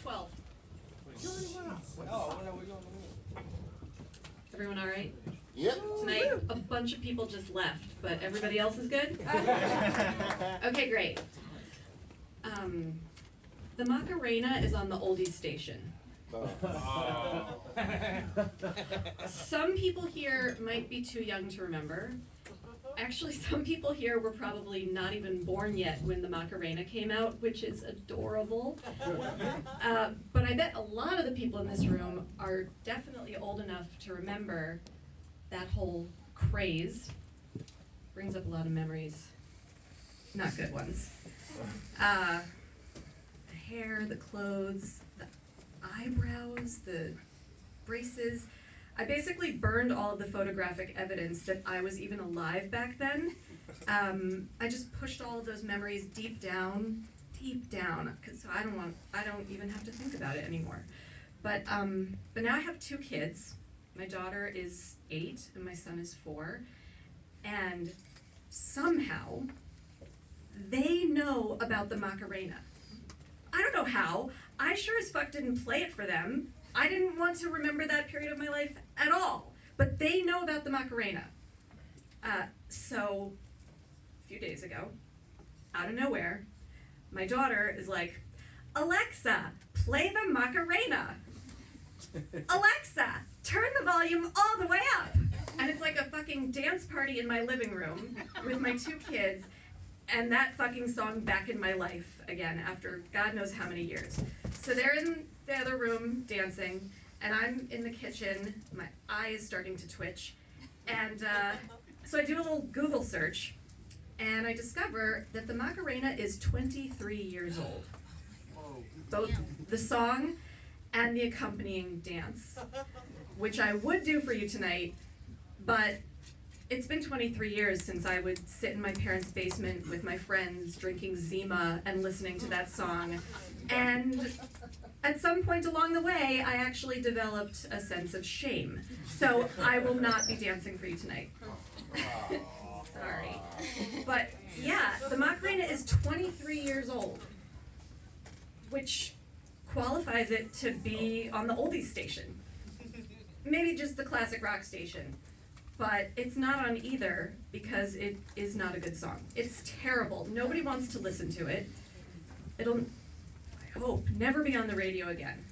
12. Everyone all right? Yep. Tonight, a bunch of people just left, but everybody else is good? Okay, great. The Macarena is on the oldies station. Some people here might be too young to remember. Actually, some people here were probably not even born yet when the Macarena came out, which is adorable. But I bet a lot of the people in this room are definitely old enough to remember that whole craze. Brings up a lot of memories, not good ones. The hair, the clothes, the eyebrows, the braces. I basically burned all of the photographic evidence that I was even alive back then. I just pushed all of those memories deep down, so I don't even have to think about it anymore. But now I have 2 kids. My daughter is 8 and my son is 4, and somehow they know about the Macarena. I don't know how. I sure as fuck didn't play it for them. I didn't want to remember that period of my life at all, but they know about the Macarena. So, a few days ago, out of nowhere, my daughter is like, Alexa, play the Macarena. Alexa, turn the volume all the way up. And it's like a fucking dance party in my living room with my 2 kids, and that fucking song back in my life again after God knows how many years. So they're in the other room dancing, and I'm in the kitchen. My eye is starting to twitch. And so I do a little Google search, and I discover that the Macarena is 23 years old. Both the song and the accompanying dance, which I would do for you tonight, but it's been 23 years since I would sit in my parents' basement with my friends drinking Zima and listening to that song. And at some point along the way, I actually developed a sense of shame. So I will not be dancing for you tonight. Sorry. But yeah, the Macarena is 23 years old, which qualifies it to be on the oldies station. Maybe just the classic rock station. But it's not on either because it is not a good song. It's terrible. Nobody wants to listen to it. It'll, I hope, never be on the radio again.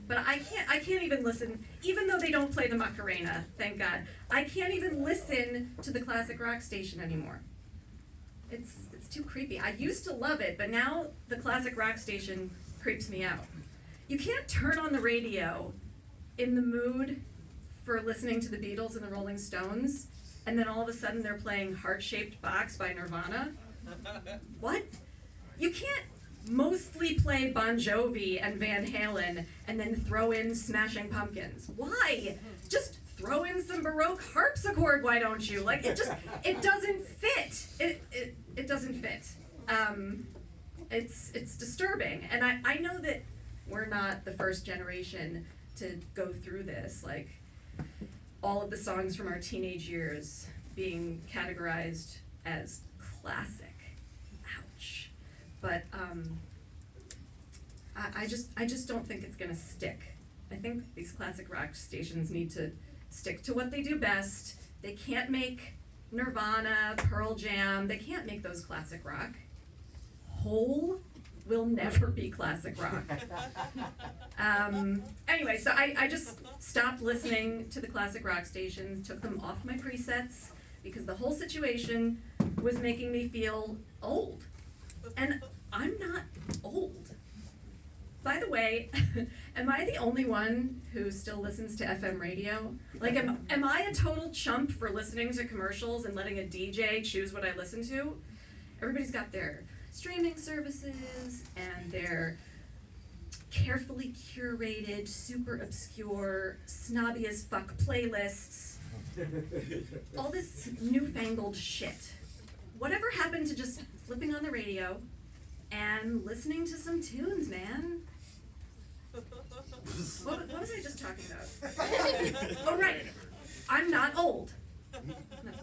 But I can't even listen, even though they don't play the Macarena, thank God, I can't even listen to the classic rock station anymore. It's too creepy. I used to love it, but now the classic rock station creeps me out. You can't turn on the radio in the mood for listening to the Beatles and the Rolling Stones, and then all of a sudden they're playing Heart-Shaped Box by Nirvana. What? You can't mostly play Bon Jovi and Van Halen and then throw in Smashing Pumpkins. Why? Just throw in some Baroque harpsichord, why don't you? Like, it doesn't fit. It doesn't fit. It's disturbing. And I know that we're not the first generation to go through this, like all of the songs from our teenage years being categorized as classic. Ouch. But I just don't think it's gonna stick. I think these classic rock stations need to stick to what they do best. They can't make Nirvana, Pearl Jam, they can't make those classic rock. Hole will never be classic rock. Anyway, so I just stopped listening to the classic rock stations, took them off my presets, because the whole situation was making me feel old. And I'm not old. By the way, am I the only one who still listens to FM radio? Like, am I a total chump for listening to commercials and letting a DJ choose what I listen to? Everybody's got their streaming services and their carefully curated, super obscure, snobby as fuck playlists. All this newfangled shit. Whatever happened to just flipping on the radio and listening to some tunes, man? What was I just talking about? Oh, right. I'm not old. I'm not